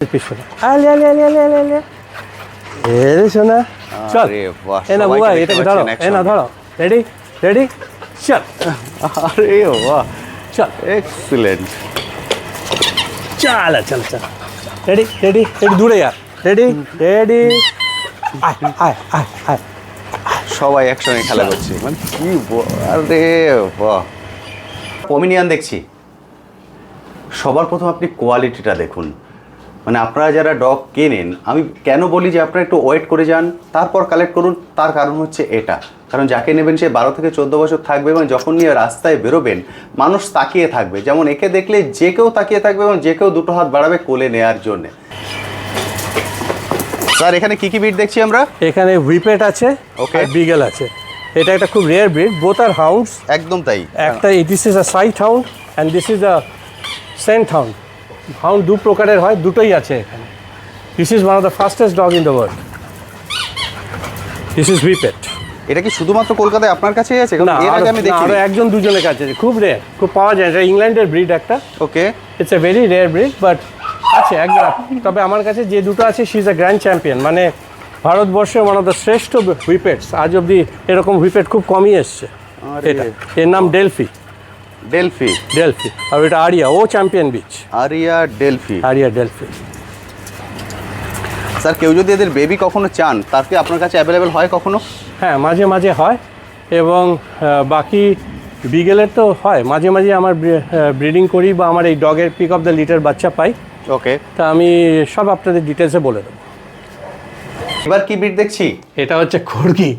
পিছনে আলে আলে আলে আলে আলে আলে এরে শোনা চল এ না বুয়া এটাকে ধরো এ না ধরো রেডি রেডি চল আরে বাহ চল এক্সিলেন্ট চল চল চল রেডি রেডি রেডি দূরে यार রেডি রেডি আয় আয় আয় আয় সবাই একসঙ্গে খেলা করছে মানে কি আরে বাহ পমিনিয়ান দেখছি সবার প্রথম আপনি কোয়ালিটিটা দেখুন মানে আপনারা যারা ডগ কেনেন আমি কেন বলি যে আপনারা একটু ওয়েট করে যান তারপর কালেক্ট করুন তার কারণ হচ্ছে এটা কারণ যাকে নেবেন সে 12 থেকে 14 বছর থাকবে এবং যখন নিয়ে রাস্তায় বেরোবেন মানুষ তাকিয়ে থাকবে যেমন একে দেখলে যে কেউ তাকিয়ে থাকবে এবং যে কেউ দুটো হাত বাড়াবে কোলে নেওয়ার জন্য স্যার এখানে কি কি ব্রিড দেখছি আমরা এখানে হুইপেট আছে Okay. আর বিগল আছে এটা একটা খুব rare breed both are hounds একদম তাই একটা this is a sight hound and this is a scent hound hound দু প্রকারের হয় দুটোই আছে এখানে this is one of the fastest dog in the world this is whippet এটা কি শুধুমাত্র কলকাতায় আপনার কাছেই আছে কারণ না এর আগে আমি দেখি আরো একজন দুজনের কাছে আছে খুব রেয়ার খুব পাওয়া যায় এটা ইংল্যান্ডের ব্রিড একটা okay it's a very rare breed but আছে একজন তবে আমার কাছে যে দুটো আছে she is a grand champion মানে ভারতবর্ষের ওয়ান অফ দ্য শ্রেষ্ঠ হুইপেটস আজ অব্দি এরকম হুইপেট খুব কমই এসছে এটা এর নাম ডেলফি ডেলফি ডেলফি আর এটা আরিয়া ও champion bitch Aria Delphi Aria Delphi sir কেউ যদি এদের বেবি কখনো চান তার কি আপনার কাছে অ্যাভেলেবেল হয় কখনো হ্যাঁ মাঝে মাঝে হয় এবং বাকি বিগেলের তো হয় মাঝে মাঝে আমার ব্রিডিং করি বা আমার এই ডগের পিক অফ দ্য লিটার বাচ্চা পাই ওকে তা আমি সব আপনাদের ডিটেলসে বলে দেবো এবার কি ব্রিড দেখছি এটা হচ্ছে কর্গি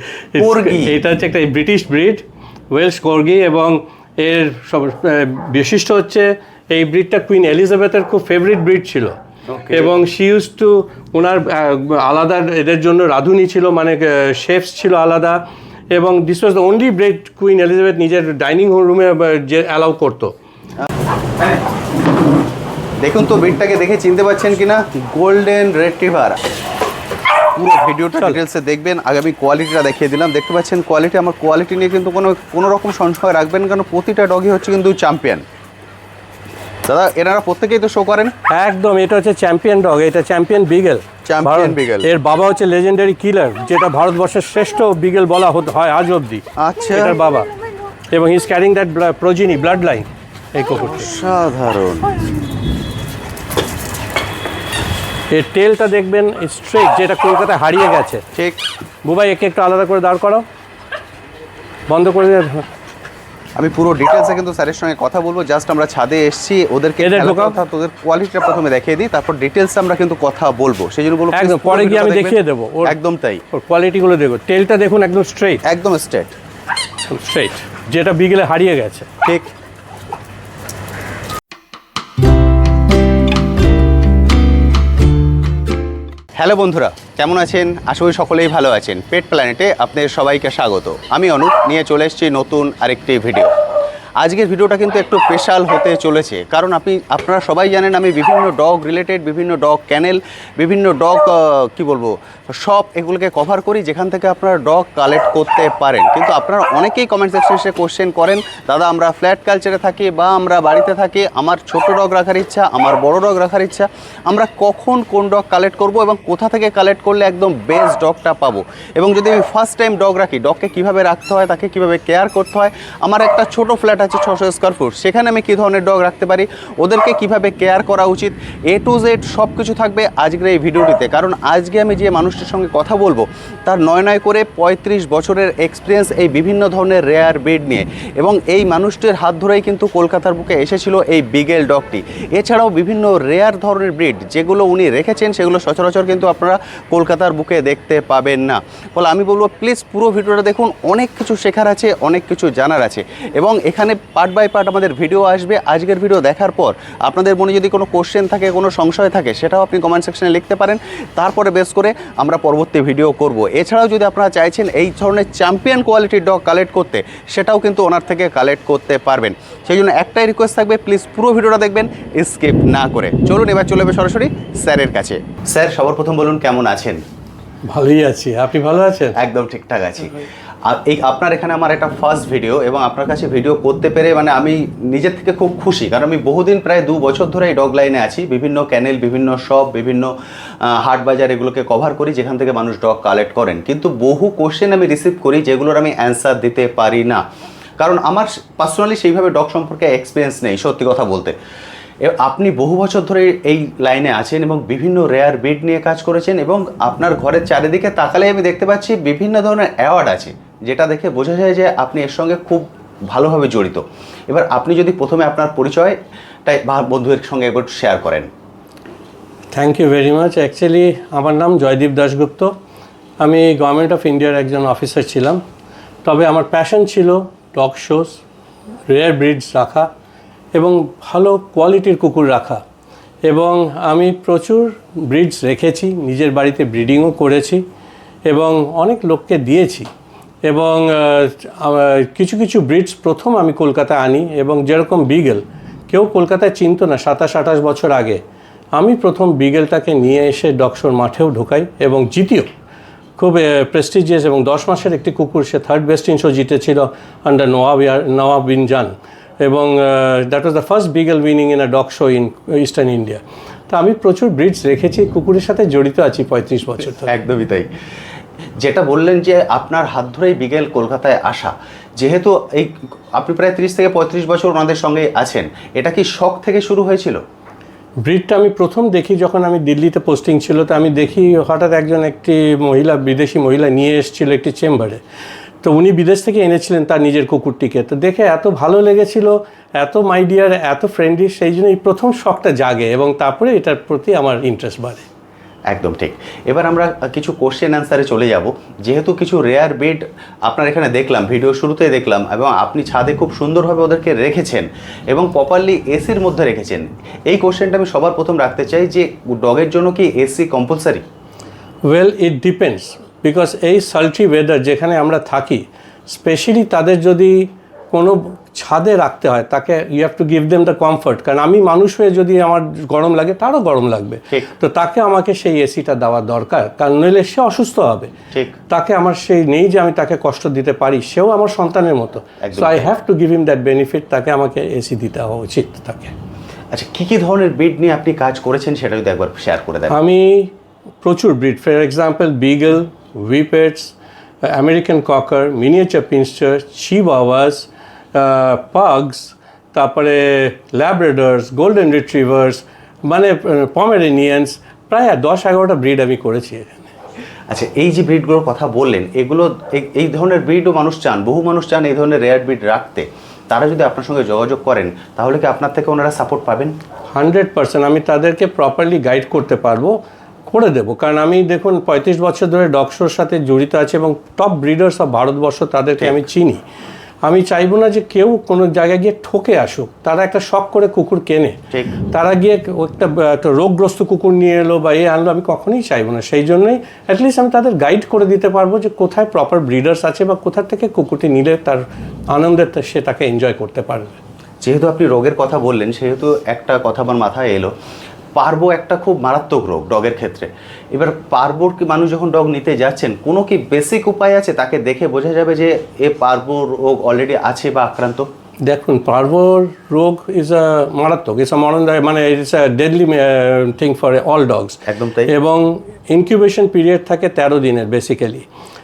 কর্গি। এটা হচ্ছে একটা ব্রিটিশ ব্রিড ওয়েলস কর্গি এবং এর সব বৈশিষ্ট্য হচ্ছে এই ব্রিডটা কুইন এলিজাবেথের খুব ফেভারিট ব্রিড ছিল এবং শি ইউজ টু ওনার আলাদা এদের জন্য রাঁধুনি ছিল মানে শেফস ছিল আলাদা এবং this was the only breed queen Elizabeth নিজের ডাইনিং রুমে যে অ্যালাউ করতো দেখুন তো ব্রিডটাকে দেখে চিনতে পারছেন কিনা গোল্ডেন রিট্রিভার পুরো ভিডিওটা ডিটেলসে দেখবেন আগে আমি কোয়ালিটিটা দেখিয়ে দিলাম দেখতে পাচ্ছেন কোয়ালিটি আমার কোয়ালিটি নিয়ে কিন্তু কোনো রকম সংশয় রাখবেন কারণ প্রতিটা ডগই হচ্ছে কিন্তু চ্যাম্পিয়ন দাদা এনারা প্রত্যেকেই তো শো করেন একদম এটা হচ্ছে চ্যাম্পিয়ন ডগ এটা চ্যাম্পিয়ন বিগেল চ্যাম্পিয়ন বিগেল এর বাবা হচ্ছে লেজেন্ডারি কিলার যেটা ভারতবর্ষের শ্রেষ্ঠ বিগেল বলা হয় আজ অবধি আচ্ছা এটার বাবা এবং he is carrying that progeny blood line এই কুকুরটি সাধারণ এর টেলটা দেখবেন স্ট্রেট যেটা কলকাতায় হারিয়ে গেছে ঠিক বুবাই একে একটু আলাদা করে দাঁড় করো বন্ধ করে আমি পুরো ডিটেলসে কিন্তু স্যারের সঙ্গে কথা বলবো জাস্ট আমরা ছাদে এসেছি ওদেরকে এদের খেলার ঢোকাও। কথা তোদের কোয়ালিটিটা প্রথমে দেখিয়ে দিই তারপর ডিটেলসে আমরা কিন্তু কথা বলবো সেই জন্য বলবো একদম please পুরো পরে গিয়ে আমি ভিডিওটা দেখিয়ে দেখবেন। দেবো ওর একদম তাই ওর কোয়ালিটিগুলো দেখো টেলটা দেখুন একদম স্ট্রেট একদম স্ট্রেট স্ট্রেট যেটা বিগেলে হারিয়ে গেছে ঠিক হ্যালো বন্ধুরা কেমন আছেন আশা করি সকলেই ভালো আছেন পেট প্ল্যানেটে আপনাদের সবাইকে স্বাগত আমি অনুপ নিয়ে চলে এসেছি নতুন আরেকটি ভিডিও আজকের ভিডিওটা কিন্তু একটু স্পেশাল হতে চলেছে কারণ আপনারা সবাই জানেন আমি বিভিন্ন ডগ রিলেটেড বিভিন্ন ডগ ক্যানেল বিভিন্ন ডগ কি বলবো শপ এগুলোকে কভার করি যেখান থেকে আপনারা ডগ কালেক্ট করতে পারেন কিন্তু আপনারা অনেকেই কমেন্ট সেকশনে এসে কোশ্চেন করেন দাদা আমরা ফ্ল্যাট কালচারে থাকি বা আমরা বাড়িতে থাকি আমার ছোট ডগ রাখার ইচ্ছা আমার বড় ডগ রাখার ইচ্ছা আমরা কখন কোন ডগ কালেক্ট করব এবং কোথা থেকে কালেক্ট করলে একদম বেস্ট ডগটা পাবো এবং যদি আমি ফার্স্ট টাইম ডগ রাখি ডগকে কীভাবে রাখতে হয় তাকে কীভাবে কেয়ার করতে হয় আমার একটা ছোট ফ্ল্যাট আছে 600 স্কোয়ার ফুট সেখানে আমি কী ধরনের ডগ রাখতে পারি ওদেরকে কীভাবে কেয়ার করা উচিত এ টু জেড সব কিছু থাকবে আজকের এই ভিডিওটিতে কারণ আজকে আমি যে মানুষটির সঙ্গে কথা বলবো তার নয় করে 35 বছরের এক্সপিরিয়েন্স এই বিভিন্ন ধরনের রেয়ার ব্রিড নিয়ে এবং এই মানুষটির হাত ধরেই কিন্তু কলকাতার বুকে এসেছিল এই বিগেল ডগটি এছাড়াও বিভিন্ন রেয়ার ধরনের ব্রিড যেগুলো উনি রেখেছেন সেগুলো সচরাচর কিন্তু আপনারা কলকাতার বুকে দেখতে পাবেন না ফলে আমি বলবো প্লিজ পুরো ভিডিওটা দেখুন অনেক কিছু শেখার আছে অনেক কিছু জানার আছে এবং এখানে পার্ট বাই পার্ট আমাদের ভিডিও আসবে আজকের ভিডিও দেখার পর আপনাদের মনে যদি কোনো কোশ্চেন থাকে কোনো সংশয় থাকে সেটাও আপনি কমেন্ট সেকশনে লিখতে পারেন তারপরে বেস করে আমরা পরবর্তী ভিডিও করব এছাড়াও যদি আপনারা চাইছেন এই ধরনের চ্যাম্পিয়ন কোয়ালিটির ডগ কালেক্ট করতে সেটাও কিন্তু ওনার থেকে কালেক্ট করতে পারবেন সেই জন্য একটাই রিকোয়েস্ট থাকবে প্লিজ পুরো ভিডিওটা দেখবেন স্কিপ না করে চলুন এবার চলে যাবে সরাসরি স্যারের কাছে স্যার সবার প্রথম বলুন কেমন আছেন ভালোই আছি আপনি ভালো আছেন একদম ঠিকঠাক আছি আর এই আপনার এখানে আমার একটা ফার্স্ট ভিডিও, এবং আপনার কাছে ভিডিও করতে পেরে মানে আমি নিজের থেকে খুব খুশি, কারণ আমি বহুদিন প্রায় 2 বছর ধরে এই ডগ লাইনে আছি। বিভিন্ন ক্যানেল, বিভিন্ন শপ, বিভিন্ন হাট বাজার এগুলোকে কভার করি, যেখান থেকে মানুষ ডগ কালেক্ট করেন। কিন্তু বহু কোশ্চেন আমি রিসিভ করি যেগুলোর আমি অ্যান্সার দিতে পারি না, কারণ আমার পার্সোনালি সেইভাবে ডগ সম্পর্কে এক্সপিরিয়েন্স নেই, সত্যি কথা বলতে। আপনি বহু বছর ধরে এই লাইনে আছেন এবং বিভিন্ন রেয়ার ব্রিড নিয়ে কাজ করেছেন, এবং আপনার ঘরের চারিদিকে তাকালে আমি দেখতে পাচ্ছি বিভিন্ন ধরনের অ্যাওয়ার্ড আছে, যেটা দেখে বোঝা যায় যে আপনি এর সঙ্গে খুব ভালোভাবে জড়িত। এবার আপনি যদি প্রথমে আপনার পরিচয়টাই বন্ধুদের সঙ্গে একবার শেয়ার করেন। Thank you very much. Actually আমার নাম জয়দীপ দাশগুপ্ত। আমি গভর্নমেন্ট অফ ইন্ডিয়ার একজন অফিসার ছিলাম, তবে আমার প্যাশন ছিল ডগ শোস, রেয়ার ব্রিডস রাখা এবং ভালো কোয়ালিটির কুকুর রাখা। এবং আমি প্রচুর ব্রিডস রেখেছি, নিজের বাড়িতে ব্রিডিংও করেছি এবং অনেক লোককে দিয়েছি। এবং কিছু কিছু ব্রিডস প্রথম আমি কলকাতায় আনি, এবং যেরকম বিগেল কেউ কলকাতায় চিনতো না 27-28 বছর আগে, আমি প্রথম বিগেলটাকে নিয়ে এসে ডগ শোর মাঠেও ঢোকাই এবং জিতিও, খুব প্রেস্টিজিয়াস। এবং 10 মাসের একটি কুকুর, সে 3rd বেস্ট ইন শো জিতেছিল আন্ডার নওয়াব বিন জান, এবং that was the first beagle winning in a dog show in eastern India. তো আমি প্রচুর ব্রিডস রেখেছি, কুকুরের সাথে জড়িত আছি 35 বছর ধরে। একদমই তাই। যেটা বললেন যে আপনার হাত ধরেই বিগেল কলকাতায় আসা, যেহেতু এই আপনি প্রায় 30 থেকে 35 বছর ওনাদের সঙ্গে আছেন, এটা কি শখ থেকে শুরু হয়েছিল? ব্রিডটা আমি প্রথম দেখি যখন আমি দিল্লিতে পোস্টিং ছিল, তো আমি দেখি হঠাৎ একটি মহিলা, বিদেশি মহিলা নিয়ে এসেছিল একটি চেম্বারে। তো উনি বিদেশ থেকে এনেছিলেন তার নিজের কুকুরটিকে, তো দেখে এত ভালো লেগেছিল, এত মাইডিয়ার, এত ফ্রেন্ডলি, সেই জন্য এই প্রথম শখটা জাগে এবং তারপরে এটার প্রতি আমার ইন্টারেস্ট বাড়ে। একদম ঠিক। এবার আমরা কিছু কোশ্চেন অ্যান্সারে চলে যাব। যেহেতু কিছু রেয়ার ব্রিড আপনার এখানে দেখলাম, ভিডিও শুরুতেই দেখলাম, এবং আপনি ছাদে খুব সুন্দরভাবে ওদেরকে রেখেছেন এবং প্রপারলি এসির মধ্যে রেখেছেন। এই কোশ্চেনটা আমি সবার প্রথম রাখতে চাই যে ডগের জন্য কি AC compulsory? Well, it depends, because এই সালট্রি ওয়েদার যেখানে আমরা থাকি, স্পেশালি তাদের যদি কোনো ছাদে রাখতে হয়, তাকে you have to give them the comfort. কারণ আমি মানুষ হয়ে যদি আমার গরম লাগে, তারও গরম লাগবে, তো তাকে আমাকে সেই এসিটা দেওয়া দরকার, কারণ নইলে সে অসুস্থ হবে। তাকে আমার সেই নেই যে আমি তাকে কষ্ট দিতে পারি, সেও আমার সন্তানের মতো। So I have to give him that benefit, তাকে আমাকে এসি দিতে হওয়া উচিত তাকে। আচ্ছা, কী কী ধরনের ব্রিড নিয়ে আপনি কাজ করেছেন সেটা যদি একবার শেয়ার করে দেন। আমি প্রচুর breed, for example beagle, whippets, American cocker, miniature pinscher, chihuahuas, pugs, তারপরে ল্যাব্রাডর্স, গোল্ডেন রিট্রিভার্স, মানে পমেরেনিয়ান্স, প্রায় 10-11টা ব্রিড আমি করেছি এখানে। আচ্ছা, এই যে ব্রিডগুলোর কথা বললেন, এগুলো এই ধরনের ব্রিডও মানুষ চান, বহু মানুষ চান এই ধরনের রেয়ার ব্রিড রাখতে। তারা যদি আপনার সঙ্গে যোগাযোগ করেন, তাহলে কি আপনার থেকে ওনারা সাপোর্ট পাবেন? 100% আমি তাদেরকে প্রপারলি গাইড করতে পারবো, করে দেবো। কারণ আমি দেখুন 35 বছর ধরে ডগ শোর সাথে জড়িত আছে এবং টপ ব্রিডার্স অফ ভারতবর্ষ, তাদেরকে আমি চিনি। আমি চাইবো না যে কেউ কোনো জায়গায় গিয়ে ঠকে আসুক। তারা একটা শখ করে কুকুর কেনে, তারা গিয়ে একটা রোগগ্রস্ত কুকুর নিয়ে এলো বা আনলো, আমি কখনোই চাইবো না। সেই জন্যই অ্যাটলিস্ট আমি তাদের গাইড করে দিতে পারবো যে কোথায় প্রপার ব্রিডার্স আছে বা কোথা থেকে কুকুরটি নিলে তার আনন্দের সে তাকে এনজয় করতে পারবে। যেহেতু আপনি রোগের কথা বললেন, সেহেতু একটা কথা আমার মাথায় এলো। পার্বো একটা খুব মারাত্মক রোগ ডগের ক্ষেত্রে। এবার পার্বোর কি মানুষ যখন ডগ নিতে যাচ্ছেন, কোনো কি বেসিক উপায় আছে তাকে দেখে বোঝা যাবে যে এ পার্বো রোগ অলরেডি আছে বা আক্রান্ত? দেখুন, পার্বোর রোগ ইজ আ মারাত্মক, ইটস আ মানে it's a deadly thing for all dogs. একদম তাই। এবং ইনকিউবেশন পিরিয়ড থাকে 13 দিনের বেসিক্যালি।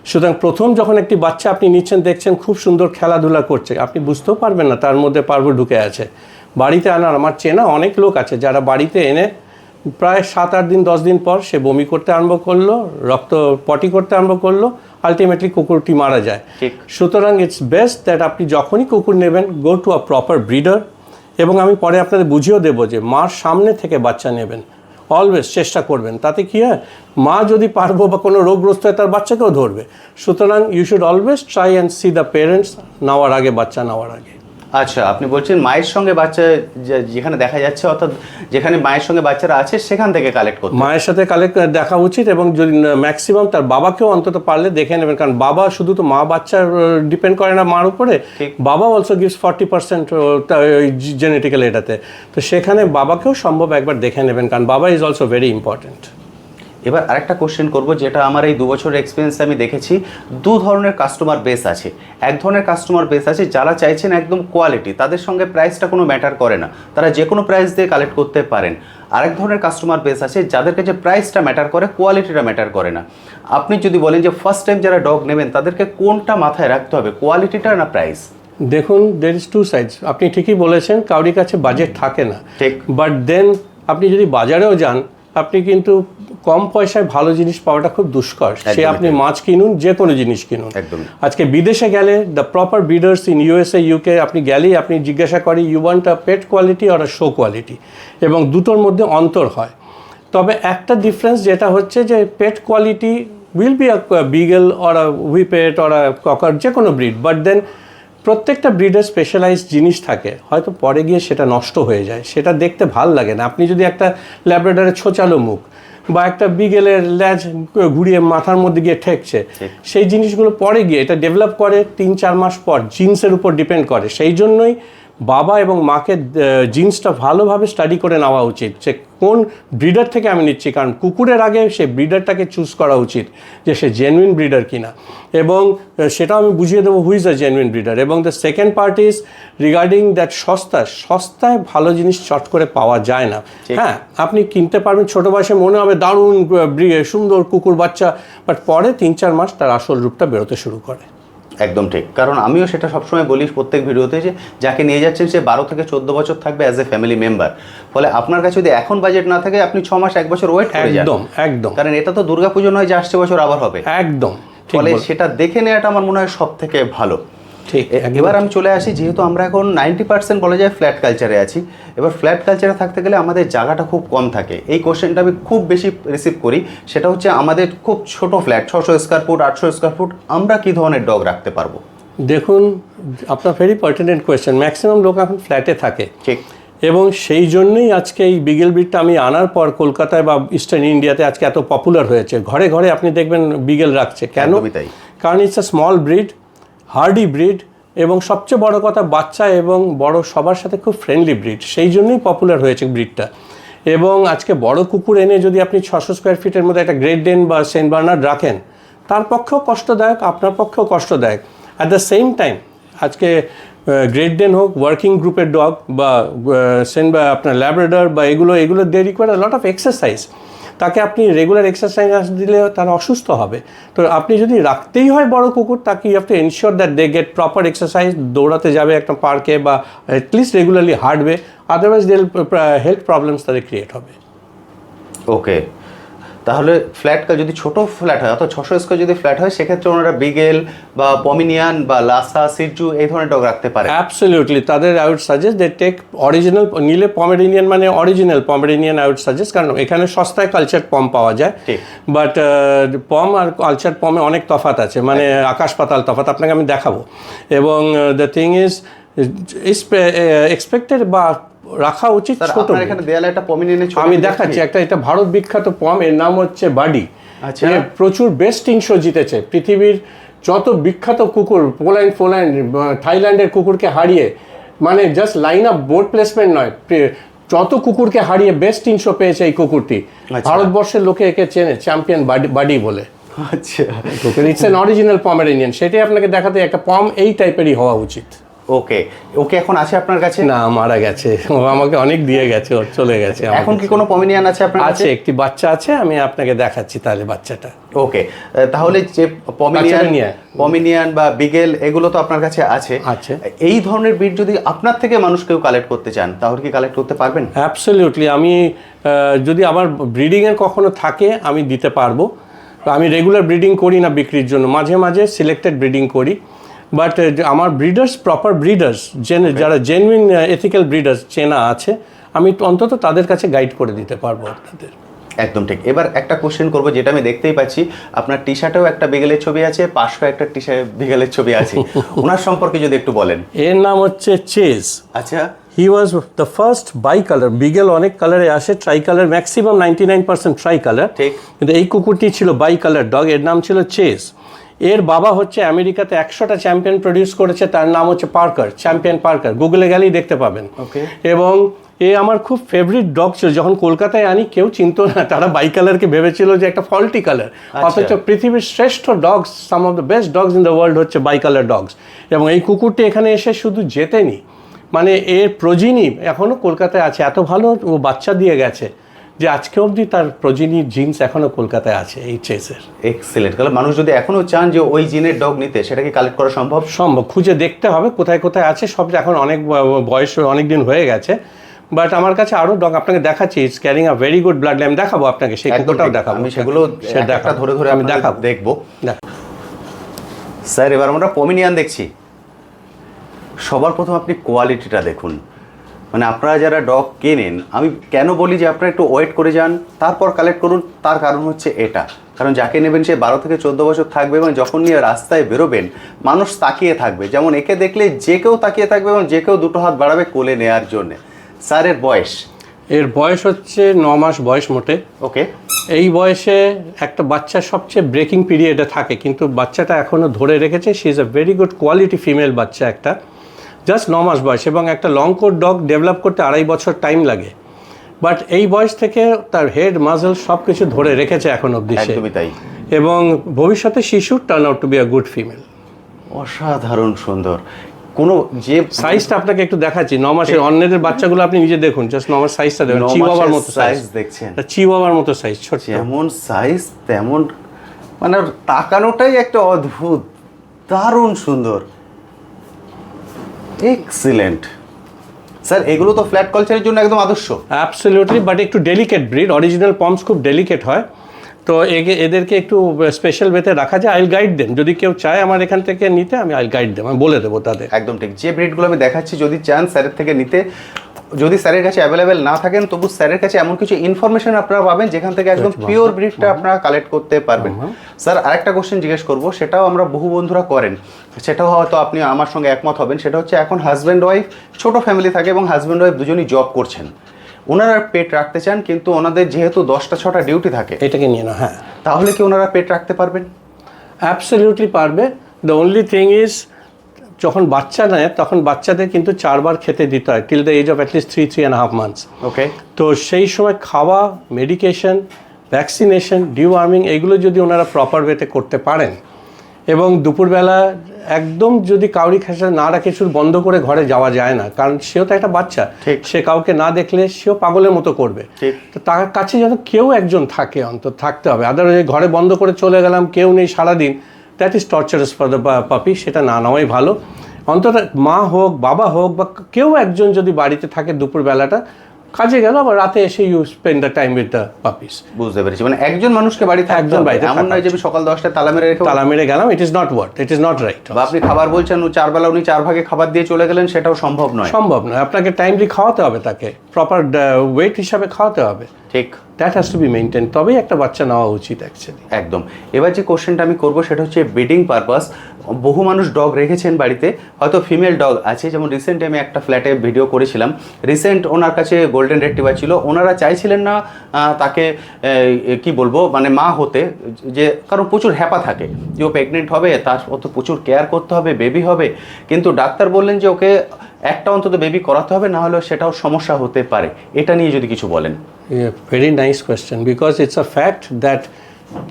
সুতরাং প্রথম যখন একটি বাচ্চা আপনি নিচ্ছেন, দেখছেন খুব সুন্দর খেলাধুলা করছে, আপনি বুঝতেও পারবেন না তার মধ্যে পার্বো ঢুকে আছে। বাড়িতে আনার, আমার চেনা অনেক লোক আছে যারা বাড়িতে এনে প্রায় 7-8 দিন 10 দিন পর সে বমি করতে আরম্ভ করলো, পটি করতে আরম্ভ করলো, আলটিমেটলি কুকুরটি মারা যায়। সুতরাং ইটস বেস্ট দ্যাট আপনি যখনই কুকুর নেবেন, go to a proper breeder. এবং আমি পরে আপনাদের বুঝিয়েও দেবো যে মার সামনে থেকে বাচ্চা নেবেন, অলওয়েজ চেষ্টা করবেন। তাতে কি হয়, মা যদি পারবো বা কোনো রোগগ্রস্ত হয়, তার বাচ্চাকেও ধরবে। সুতরাং you should always try and see the parents নেওয়ার আগে, বাচ্চা নেওয়ার আগে। আচ্ছা, আপনি বলছেন মায়ের সঙ্গে বাচ্চা যেখানে দেখা যাচ্ছে, অর্থাৎ যেখানে মায়ের সঙ্গে বাচ্চারা আছে সেখান থেকে কালেক্ট করতে, মায়ের সাথে দেখা উচিত। এবং যদি ম্যাক্সিমাম তার বাবাকেও অন্তত পারলে দেখে নেবেন, কারণ বাবা শুধু তো মা বাচ্চার ডিপেন্ড করে না মার উপরে, বাবা অলসো গিভস 40% জেনেটিক্যাল এটাতে। তো সেখানে বাবাকেও সম্ভব একবার দেখে নেবেন, কারণ বাবা ইজ অলসো ভেরি ইম্পর্টেন্ট। এবার আরেকটা কোশ্চেন করব, যেটা আমার এই 2 বছরের এক্সপিরিয়েন্সে আমি দেখেছি 2 ধরনের কাস্টমার বেস আছে। এক ধরনের কাস্টমার বেস আছে যারা চাইছেন একদম কোয়ালিটি, তাদের সঙ্গে প্রাইসটা কোনো ম্যাটার করে না, তারা যে কোনো প্রাইস দিয়ে কালেক্ট করতে পারেন। আরেক ধরনের কাস্টমার বেস আছে যাদের কাছে প্রাইসটা ম্যাটার করে, কোয়ালিটিটা ম্যাটার করে না। আপনি যদি বলেন যে ফার্স্ট টাইম যারা ডগ নেবেন তাদেরকে কোনটা মাথায় রাখতে হবে, কোয়ালিটিটা না প্রাইস? দেখুন, দের ইজ টু সাইডস। আপনি ঠিকই বলেছেন, কাউরির কাছে বাজেট থাকে না, ঠিক। বাট দেন আপনি যদি বাজারেও যান, আপনি কিন্তু কম পয়সায় ভালো জিনিস পাওয়াটা খুব দুষ্কর। সে আপনি মাছ কিনুন, যে কোনো জিনিস কিনুন। একদম। আজকে বিদেশে গেলে the proper breeders in USA, UK, আপনি গেলেই আপনি জিজ্ঞাসা করি you want a pet quality or a show quality, এবং দুটোর মধ্যে অন্তর হয়। তবে একটা ডিফারেন্স যেটা হচ্ছে যে pet quality will be a beagle or a whippet or a cocker, যে কোনো ব্রিড, বাট দেন প্রত্যেকটা ব্রিডের স্পেশালাইজড জিনিস থাকে, হয়তো পরে গিয়ে সেটা নষ্ট হয়ে যায়, সেটা দেখতে ভাল লাগে না। আপনি যদি একটা ল্যাব্রাডরের ছোচালো মুখ বা একটা বিগেলের ল্যাজ ঘুরিয়ে মাথার মধ্যে গিয়ে ঠেকছে, সেই জিনিসগুলো পরে গিয়ে এটা ডেভেলপ করে 3-4 মাস পর, জিন্সের উপর ডিপেন্ড করে। সেই জন্যই বাবা এবং মাকে জিন্সটা ভালোভাবে স্টাডি করে নেওয়া উচিত, যে কোন ব্রিডার থেকে আমি নিচ্ছি। কারণ কুকুরের আগে সে ব্রিডারটাকে চুজ করা উচিত যে সে জেনুইন ব্রিডার কিনা, এবং সেটাও আমি বুঝিয়ে দেবো হুইজ আ জেনুইন ব্রিডার। এবং the second part is regarding that সস্তায় ভালো জিনিস চট করে পাওয়া যায় না। হ্যাঁ, আপনি কিনতে পারবেন, ছোটো বয়সে মনে হবে দারুণ সুন্দর কুকুর বাচ্চা, বাট পরে 3-4 মাস তার আসল রূপটা বেরোতে শুরু করে। একদম ঠিক, কারণ আমিও সেটা সবসময় বলি প্রত্যেক ভিডিওতে, যে যাকে নিয়ে যাচ্ছেন সে 12 থেকে 14 বছর থাকবে অ্যাজ এ ফ্যামিলি মেম্বার। ফলে আপনার কাছে যদি এখন বাজেট না থাকে, আপনি 6 মাস 1 বছর ওয়েট করে যান। একদম একদম, কারণ এটা তো দুর্গাপুজো নয় যে আসছে বছর আবার হবে। একদম। ফলে সেটা দেখে নেওয়াটা আমার মনে হয় সব থেকে ভালো। ঠিক। এবার আমি চলে আসি, যেহেতু আমরা এখন 90% বলা যায় ফ্ল্যাট কালচারে আছি। এবার ফ্ল্যাট কালচারে থাকতে গেলে আমাদের জায়গাটা খুব কম থাকে। এই কোশ্চেনটা আমি খুব বেশি রিসিভ করি, সেটা হচ্ছে আমাদের খুব ছোট flat, 600 square foot, 800 square foot, আমরা কি ধরনের ডগ রাখতে পারবো? দেখুন, আপনার ভেরি পার্টিনেন্ট কোয়েশ্চেন। ম্যাক্সিমাম লোক এখন ফ্ল্যাটে থাকে, ঠিক। এবং সেই জন্যই আজকে এই বিগেল ব্রিডটা আমি আনার পর কলকাতায় বা ইস্টার্ন ইন্ডিয়াতে আজকে এত পপুলার হয়েছে। ঘরে ঘরে আপনি দেখবেন বিগেল রাখছে। কেন? তাই, কারণ it's a small breed, hardy breed, এবং সবচেয়ে বড় কথা বাচ্চা এবং বড় সবার সাথে খুব ফ্রেন্ডলি ব্রিড। সেই জন্যই পপুলার হয়েছে ব্রিডটা। এবং আজকে বড় কুকুর এনে যদি আপনি 600 স্কোয়ার ফিটের মধ্যে একটা গ্রেট ডেন বা সেন্ট বার্নার্ড রাখেন, তার পক্ষেও কষ্টদায়ক, আপনার পক্ষেও কষ্টদায়ক। অ্যাট দ্য সেম টাইম আজকে গ্রেট ডেন হোক, ওয়ার্কিং গ্রুপের ডগ বা বা আপনার ল্যাব্রাডর বা এগুলো they require a lot of exercise. তাকে আপনি রেগুলার এক্সারসাইজ দিলে তারা অসুস্থ হবে। তো আপনি যদি রাখতেই হয় বড় কুকুর, তাকে you have to ensure that they get proper exercise, দৌড়াতে যাবে একটা পার্কে বা অ্যাটলিস্ট রেগুলারলি হাঁটবে, আদারওয়াইজ হেলথ প্রবলেমস তাদের ক্রিয়েট হবে। ওকে, তাহলে ফ্ল্যাট যদি ছোট ফ্ল্যাট হয়, অর্থাৎ 600 স্কোয়ার যদি ফ্ল্যাট হয়, সেক্ষেত্রে ওনারা বিগেল বা পমিনিয়ান বা লাসা, সিজু এই ধরনের ডগ রাখতে পারে। অ্যাবসলিউটলি, তাদের I would suggest they take original, নিলে পমেরেনিয়ান মানে original Pomeranian I would suggest. কারণ এখানে সস্তায় কালচার পম পাওয়া যায়, বাট পম আর কালচার পমে অনেক তফাৎ আছে, মানে আকাশ পাতাল তফাৎ, আপনাকে আমি দেখাবো। এবং দ্য থিং ইজ এক্সপেক্টেড বা রাখা উচিত ছোট। এখানে দেয়ালে একটা পমিনিয়ানের ছবি আমি দেখাচ্ছি, এটা ভারত বিখ্যাত পম, এর নাম হচ্ছে বাডি। আচ্ছা, প্রচুর বেস্ট শো জিতেছে। পৃথিবীর যত বিখ্যাত কুকুর, পোল্যান্ড থাইল্যান্ডের কুকুরকে হারিয়ে, মানে just line up board placement নয়, যত কুকুরকে হারিয়ে বেস্ট শো পেয়েছে এই কুকুরটি। ভারতবর্ষের লোকে একে চেনে চ্যাম্পিয়ন বাডি বলে। আচ্ছা, ইটস অ্যান অরিজিনাল পমেরেনিয়ান। সেটাই আপনাকে দেখাতে, একটা পম এই টাইপেরই হওয়া উচিত। ওকে, ওকে এখন আছে আপনার কাছে? না, মারা গেছে, ও আমাকে অনেক দিয়ে গেছে, ওর চলে গেছে। এখন কি কোনো পমিনিয়ান আছে আপনার কাছে? আছে, একটি বাচ্চা আছে, আমি আপনাকে দেখাচ্ছি তাহলে বাচ্চাটা। ওকে, তাহলে যে পমিনিয়ান বা বিগেল এগুলো তো আপনার কাছে আছে। এই ধরনের ব্রিড যদি আপনার থেকে মানুষ কেউ কালেক্ট করতে চান, তাহলে কি কালেক্ট করতে পারবেন? অ্যাবসলিউটলি, আমি যদি আমার ব্রিডিংয়ের কখনো থাকে আমি দিতে পারবো। আমি রেগুলার ব্রিডিং করি না বিক্রির জন্য, মাঝে মাঝে সিলেক্টেড ব্রিডিং করি। বাট আমার ব্রিডার্স, প্রপার ব্রিডার্স, যারা জেনুইন এথিক্যাল ব্রিডার্স চেনা আছে, আমি অন্তত তাদের কাছে গাইড করে দিতে পারবো আপনাদের। একদম ঠিক। এবার একটা কোশ্চেন করবো, যেটা আমি দেখতেই পাচ্ছি আপনার টি শার্টেও একটা বিগেলের ছবি আছে, পাশেও একটা বিগেলের ছবি আছে। ওনার সম্পর্কে যদি একটু বলেন। এর নাম হচ্ছে চেজ। আচ্ছা, he was the first bi colour. Beagle অনেক কালারে আসে, tri colour, maximum 99% tri colour, কিন্তু এই কুকুরটি ছিল বাই কালার ডগ। এর নাম ছিল চেজ। এর বাবা হচ্ছে আমেরিকাতে 100টা চ্যাম্পিয়ন প্রডিউস করেছে, তার নাম হচ্ছে পার্কার, চ্যাম্পিয়ন পার্কার। গুগলে গেলেই দেখতে পাবেন। এবং এ আমার খুব ফেভারিট ডগ ছিল। যখন কলকাতায় আনি কেউ চিনতো না, তারা বাই কালারকে ভেবেছিল যে একটা ফল্টি কালার, অথচ পৃথিবীর শ্রেষ্ঠ dogs, some of the best dogs in the world হচ্ছে বাই কালার ডগস। এবং এই কুকুরটি এখানে এসে শুধু জেতেনি, মানে এর প্রজিনি এখনও কলকাতায় আছে, এত ভালো ও বাচ্চা দিয়ে গেছে যে আজকে অবধি তার প্রজিনির জিন্স এখনও কলকাতায় আছে এই চেসের। এক্সেলেন্ট। তাহলে মানুষ যদি এখনও চান যে ওই জিনের ডগ নিতে, সেটা কি কালেক্ট করা সম্ভব? সম্ভব, খুঁজে দেখতে হবে কোথায় কোথায় আছে। সব এখন অনেক বয়স, অনেক দিন হয়ে গেছে, বাট আমার কাছে আরও ডগ আপনাকে দেখাচ্ছি। It's carrying a very good blood line, দেখাবো আপনাকে, সেই কুকুরটাও দেখাবো। আমি সেগুলো একটা ধরে ধরে আমি দেখাবো, দেখবো। স্যার, এবার আমরা পমিনিয়ান দেখছি। সবার প্রথম আপনি কোয়ালিটিটা দেখুন। মানে আপনারা যারা ডগ কেনেন, আমি কেন বলি যে আপনারা একটু ওয়েট করে যান, তারপর কালেক্ট করুন, তার কারণ হচ্ছে এটা। কারণ যাকে নেবেন সে 12 থেকে 14 বছর থাকবে, এবং যখন নিয়ে রাস্তায় বেরোবেন মানুষ তাকিয়ে থাকবে। যেমন একে দেখলে যে কেউ তাকিয়ে থাকবে, এবং যে কেউ দুটো হাত বাড়াবে কোলে নেওয়ার জন্য। স্যার, এর বয়স? এর বয়স হচ্ছে 9 মাস বয়স মোটে। ওকে। এই বয়সে একটা বাচ্চার সবচেয়ে ব্রেকিং পিরিয়ডে থাকে, কিন্তু বাচ্চাটা এখনও ধরে রেখেছে। She is a very good quality female বাচ্চা, একটা জাস্ট 9 মাস বয়স। এবং একটা লং কোট ডগ ডেভেলপ করতে 2.5 বছর টাইম লাগে, বাট এই বয়স থেকে তার হেড মাসল সব কিছু ধরে রেখেছে এখন অবধি। একদমই তাই। এবং ভবিষ্যতে she should turn out to be a good female. অসাধারণ সুন্দর। কোনো যে সাইজটা আপনাকে একটু দেখাচ্ছি, 9 মাসের অন্যদের বাচ্চাগুলো আপনি নিজে দেখুন, জাস্ট 9 মাস সাইজটা দেখুন, চিওয়াওয়ার মতো সাইজ দেখছেন, চিওয়াওয়ার মতো সাইজ, ছোট। যেমন সাইজ তেমন, মানে তাকানোটাই একটা অদ্ভুত, দারুণ সুন্দর, এক্সিলেন্ট। স্যার, এগুলো তো ফ্ল্যাট কালচারের জন্য একদম আদর্শ। অ্যাবসলিউটলি, বাট একটু ডেলিকেট ব্রিড। অরিজিনাল পমস খুব ডেলিকেট হয়, তো এদেরকে একটু স্পেশাল ওয়েতে রাখা যায়। আইল গাইড দেন, যদি কেউ চায় আমার এখান থেকে নিতে, আমি আইল গাইড দেব, আমি বলে দেবো তাদের। একদম ঠিক। যে ব্রিডগুলো আমি দেখাচ্ছি, যদি চান স্যারের থেকে নিতে, যদি স্যারের কাছে অ্যাভেলেবেল না থাকেন, তবু স্যারের কাছে এমন কিছু ইনফরমেশন আপনারা পাবেন যেখান থেকে একদম পিওর ব্রিডটা আপনারা কালেক্ট করতে পারবেন। স্যার, আরেকটা কোশ্চেন জিজ্ঞেস করবো, সেটাও আমরা বহু বন্ধুরা করেন, সেটাও হয়তো আপনি আমার সঙ্গে একমত হবেন। সেটা হচ্ছে, এখন হাজব্যান্ড ওয়াইফ, ছোট ফ্যামিলি থাকে, এবং হাজব্যান্ড ওয়াইফ দুজনই জব করছেন, ওনারা পেট রাখতে চান, কিন্তু ওনাদের যেহেতু 10টা 6টা ডিউটি থাকে, এটাকে নিয়ে না, হ্যাঁ, তাহলে কি ওনারা পেট রাখতে পারবেন? অ্যাবসলিউটলি পারবে। দ্য অনলি থিং ইজ, যখন বাচ্চা নেয় তখন বাচ্চাদের কিন্তু 4 বার খেতে দিতে হয়, till the age of at least 3.5 months. Okay. তো সেই সময় খাওয়া, মেডিকেশন, ভ্যাকসিনেশন, ডিওয়ার্মিং, এগুলো যদি ওনারা প্রপার ওয়েতে করতে পারেন, এবং দুপুরবেলা একদম যদি কাউরি খেসা না রাখে, শুধু বন্ধ করে ঘরে যাওয়া যায় না, কারণ সেও তো একটা বাচ্চা, সে কাউকে না দেখলে সেও পাগলের মতো করবে। তো তার কাছে যেন কেউ একজন থাকে, অন্তত থাকতে হবে। আদারওয়াইজ ঘরে বন্ধ করে চলে গেলাম, কেউ নেই সারাদিন, দ্যাট ইজ টর্চারাস ফর দ্য পাপি। সেটা না নেওয়াই ভালো। অন্তত মা হোক, বাবা হোক, বা কেউ একজন যদি বাড়িতে থাকে দুপুরবেলাটা, কাজে গেল, আবার রাতে এসে you spend the time with the puppies. বুঝতে পেরেছি। মানে একজন মানুষকে বাড়িতে, একজন বাড়িতে, এমন নয় যে সকাল 10টায় তালা মেরে গেলাম। It is not wart, it is not right. বা আপনি খাবার বলছেন, 4 বেলা উনি 4 ভাগে খাবার দিয়ে চলে গেলেন, সেটাও সম্ভব নয়। আপনাকে টাইমলি খাওয়াতে হবে, তাকে প্রপার ওয়েট হিসাবে খাওয়াতে হবে। ঠিক, that has to be maintain, তবেই একটা বাচ্চা নেওয়া উচিত অ্যাকচুয়ালি। একদম। এবার যে কোশ্চেনটা আমি করবো সেটা হচ্ছে ব্রিডিং পারপাস। বহু মানুষ ডগ রেখেছেন বাড়িতে, হয়তো ফিমেল ডগ আছে। যেমন রিসেন্ট আমি একটা ফ্ল্যাটে ভিডিও করেছিলাম, রিসেন্ট ওনার কাছে গোল্ডেন রেট্রিভার ছিল, ওনারা চাইছিলেন না তাকে কি বলবো, মানে মা হতে, যে কারণ প্রচুর হ্যাপা থাকে যে ও প্রেগনেন্ট হবে, তার অত প্রচুর কেয়ার করতে হবে, বেবি হবে, কিন্তু ডাক্তার বললেন যে ওকে একটা অন্তত বেবি করাতে হবে, না হলে সেটাও সমস্যা হতে পারে। এটা নিয়ে যদি কিছু বলেন। Very nice question, because it's a fact that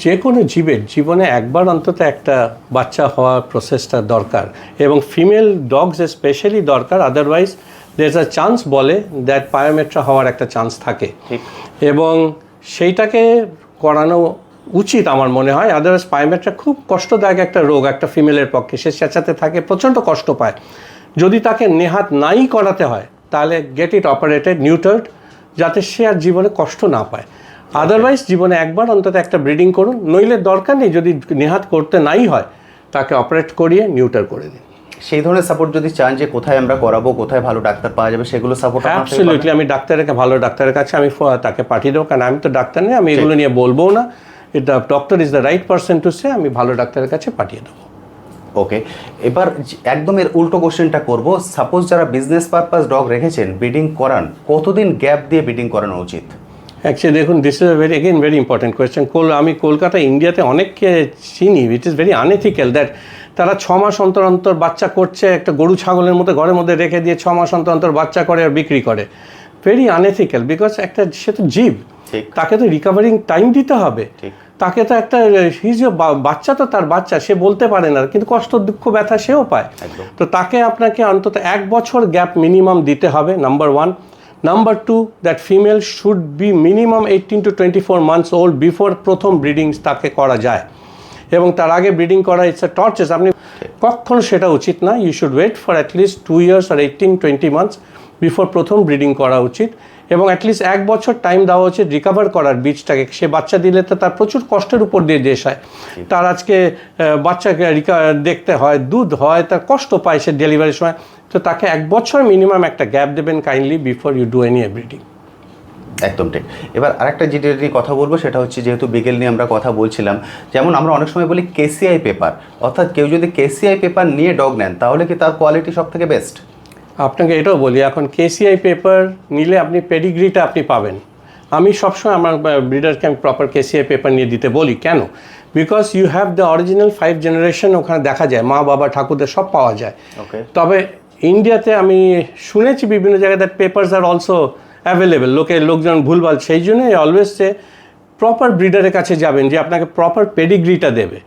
যে কোনো জীবের জীবনে একবার অন্তত একটা বাচ্চা হওয়ার প্রসেসটা দরকার, এবং ফিমেল ডগস স্পেশালি দরকার। Otherwise there is a chance, বলে দ্যাট পায়োমেট্রা হওয়ার একটা চান্স থাকে, এবং সেইটাকে করানো উচিত আমার মনে হয়। আদারওয়াইজ পায়োমেট্রা খুব কষ্টদায়ক একটা রোগ একটা ফিমেলের পক্ষে, সে চেঁচাতে থাকে, প্রচণ্ড কষ্ট পায়। যদি তাকে নেহাত নাই করাতে হয়, তাহলে গেট ইট অপারেটেড, নিউটার্ড, যাতে সে আর জীবনে কষ্ট না পায়। আদারওয়াইজ জীবনে একবার অন্তত একটা ব্রিডিং করুন, নইলে দরকার নেই, যদি নেহাত করতে নাই হয় তাকে অপারেট করিয়ে নিউটার করে দিন। সেই ধরনের সাপোর্ট যদি চান, যে কোথায় আমরা করাবো, কোথায় ভালো ডাক্তার পাওয়া যাবে, সেগুলো সাপোর্ট অ্যাবসলিউটলি, আমি ভালো ডাক্তারের কাছে আমি তাকে পাঠিয়ে দেবো, কারণ আমি তো ডাক্তার নেই, আমি এগুলো নিয়ে বলবো না। এটা doctor is the right person to say, আমি ভালো ডাক্তারের কাছে পাঠিয়ে দেবো। ওকে। এবার একদম এর উল্টো কোশ্চেনটা করবো, সাপোজ যারা বিজনেস পারপাস ডগ রেখেছেন, ব্রিডিং করান, কতদিন গ্যাপ দিয়ে ব্রিডিং করানো উচিত? অ্যাকচুয়ালি দেখুন, this is very important question. আমি কলকাতা, ইন্ডিয়াতে অনেককে চিনি, it is very unethical that তারা 6 মাস অন্তর অন্তর বাচ্চা করছে, একটা গরু ছাগলের মতো ঘরের মধ্যে রেখে দিয়ে 6 মাস অন্তর অন্তর বাচ্চা করে আর বিক্রি করে। ভেরি আনএথিক্যাল, বিকজ একটা সে তো জীব, ঠিক। তাকে তো রিকভারিং টাইম দিতে হবে, ঠিক। তাকে তো একটা বাচ্চা, তো তার বাচ্চা, সে বলতে পারে না, কিন্তু কষ্ট দুঃখ ব্যথা সেও পায়। তো তাকে আপনাকে অন্তত 1 বছর গ্যাপ মিনিমাম দিতে হবে, number 1। Number 2, that female should be minimum 18 to 24 months old before প্রথম ব্রিডিং তাকে করা যায়, এবং তার আগে ব্রিডিং করা ইটস আ টর্চার্স। আপনি কখনো সেটা উচিত না। You should wait for at least 2 years or 18-20 months before প্রথম ব্রিডিং করা উচিত, এবং অ্যাটলিস্ট 1 বছর টাইম দেওয়া উচিত রিকভার করার বীজটাকে। সে বাচ্চা দিলে তো তার প্রচুর কষ্টের উপর দিয়ে দেশ হয়, তার আজকে বাচ্চাকে দেখতে হয়, দুধ হয়, তার কষ্ট পায় সে ডেলিভারির সময়। তো তাকে 1 বছর মিনিমাম একটা গ্যাপ দেবেন kindly before you do any breeding. একদম ঠিক। এবার আরেকটা যেটা নিয়ে কথা বলবো সেটা হচ্ছে, যেহেতু বিগেল নিয়ে আমরা কথা বলছিলাম, যেমন আমরা অনেক সময় বলি কেসিআই পেপার, অর্থাৎ কেউ যদি কেসিআই পেপার নিয়ে ডগ নেন তাহলে কি তার কোয়ালিটি সব থেকে বেস্ট? আপনাকে এটাও বলি, এখন কেসিআই পেপার নিলে আপনি পেডিগ্রিটা আপনি পাবেন। আমি সবসময় আমার ব্রিডারকে আমি প্রপার কেসিআই পেপার নিয়ে দিতে বলি। কেন? Because you have the original 5 generation ওখানে দেখা যায়, মা বাবা ঠাকুরদের সব পাওয়া যায়। ওকে। তবে ইন্ডিয়াতে আমি শুনেছি বিভিন্ন জায়গায় that papers are also available, লোকজন ভুলভাল, সেই জন্যই অলওয়েজ সে প্রপার ব্রিডারের কাছে যাবেন যে আপনাকে প্রপার পেডিগ্রিটা দেবে।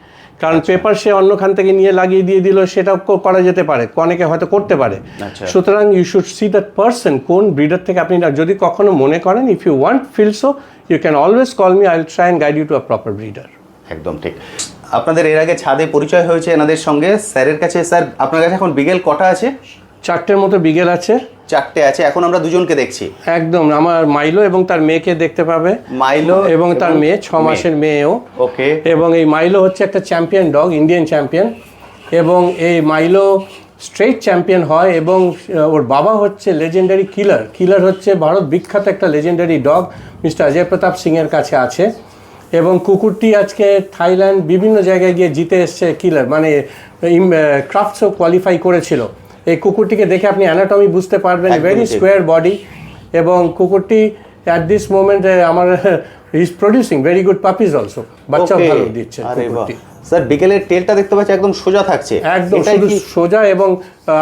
কারণ পেপার সে অন্যখান থেকে নিয়ে লাগিয়ে দিয়ে দিল, সেটাও করা যেতে পারে, অনেকে হয়তো করতে পারে। সুতরাং you should see that person, কোন ব্রিডার থেকে আপনি যদি কখনো মনে করেন, if you want feel so, you can always call me, I will try and guide you to a proper breeder. একদম ঠিক। আপনাদের এর আগে ছাদে পরিচয় হয়েছে এনাদের সঙ্গে, স্যারের কাছে। স্যার, আপনার কাছে এখন বিগেল কটা আছে? 4টের মতো বিগেল আছে। 4টে আছে। এখন আমরা দুজনকে দেখছি। একদম, আমার মাইলো এবং তার মেয়েকে দেখতে পাবে। মাইলো এবং তার মেয়ে 6 মাসের মেয়েও। ওকে। এবং এই মাইলো হচ্ছে একটা চ্যাম্পিয়ন ডগ, ইন্ডিয়ান চ্যাম্পিয়ন, এবং এই মাইলো স্ট্রেট চ্যাম্পিয়ন হয়, এবং ওর বাবা হচ্ছে লেজেন্ডারি কিলার হচ্ছে ভারত বিখ্যাত একটা লেজেন্ডারি ডগ, মিস্টার অজয় প্রতাপ সিংয়ের কাছে আছে। এবং কুকুরটি আজকে থাইল্যান্ড বিভিন্ন জায়গায় গিয়ে জিতে এসছে কিলার, মানে ক্রাফটসও কোয়ালিফাই করেছিল। এই কুকুরটিকে দেখে আপনি অ্যানাটমি বুঝতে পারবেন, ভেরি স্কোয়ার বডি, এবং কুকুরটি অ্যাট দিস মোমেন্ট আমার is producing very good puppies also, বাচ্চাও ভালো দিচ্ছে কুকুরটি। স্যার, বিকেলের টেলটা দেখতে পাচ্ছি একদম সোজা থাকছে। একদম শুধু সোজা, এবং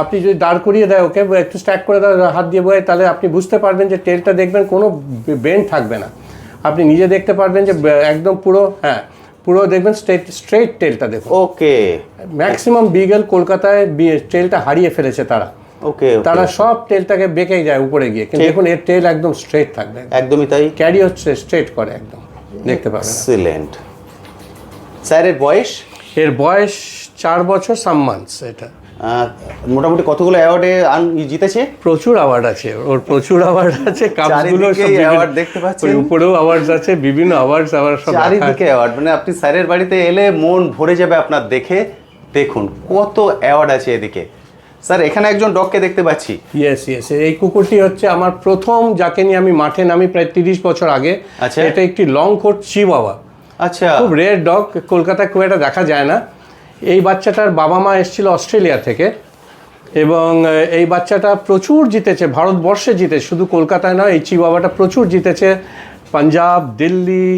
আপনি যদি দাঁড় করিয়ে দেয় ওকে, একটু স্ট্যাক করে দাও হাত দিয়ে বয়ে, তাহলে আপনি বুঝতে পারবেন যে টেলটা দেখবেন কোনো বেন্ড থাকবে না, আপনি নিজে দেখতে পারবেন যে একদম পুরো, হ্যাঁ পুরো দেখবেন স্ট্রেট টেলটা দেখুন। ওকে। ম্যাক্সিমাম বিগেল কলকাতায় টেলটা হারিয়ে ফেলেছে তারা। ওকে। তারা সব টেলটাকে বেঁকে যায় উপরে গিয়ে, কিন্তু দেখুন এর টেল একদম স্ট্রেট থাকবে। একদমই তাই। ক্যারি হচ্ছে স্ট্রেট করে একদম, দেখতে পাবেন। এক্সিলেন্ট। স্যারের বয়স? এর বয়স 4 বছর সাম মান্থস। এটা মোটামুটি কতগুলো অ্যাওয়ার্ডে জিতেছে? প্রচুর অ্যাওয়ার্ড আছে ওর, প্রচুর অ্যাওয়ার্ড আছে, কাপগুলো সব অ্যাওয়ার্ড দেখতে পাচ্ছেন, উপরেও অ্যাওয়ার্ডস আছে, বিভিন্ন অ্যাওয়ার্ডস আবার সব চারিদিকে অ্যাওয়ার্ড। মানে আপনি স্যারের বাড়িতে এলে মন ভরে যাবে আপনার দেখে। দেখুন কত অ্যাওয়ার্ড আছে এদিকে। স্যার, এখানে একজন ডগকে দেখতে পাচ্ছি। ইয়েস, এই কুকুরটি হচ্ছে আমার প্রথম, যাকে নিয়ে আমি মাঠে নামি প্রায় 30 বছর আগে। আচ্ছা। এটা একটি লং কোট চিওয়াওয়া। আচ্ছা। খুব রেয়ার ডগ, কলকাতায় খুব একটা দেখা যায় না। এই বাচ্চাটার বাবা মা এসেছিল অস্ট্রেলিয়া থেকে, এবং এই বাচ্চাটা প্রচুর জিতেছে, ভারতবর্ষে জিতেছে, শুধু কলকাতায় নয়। এই চিওয়াওয়াটা প্রচুর জিতেছে, পাঞ্জাব, দিল্লি,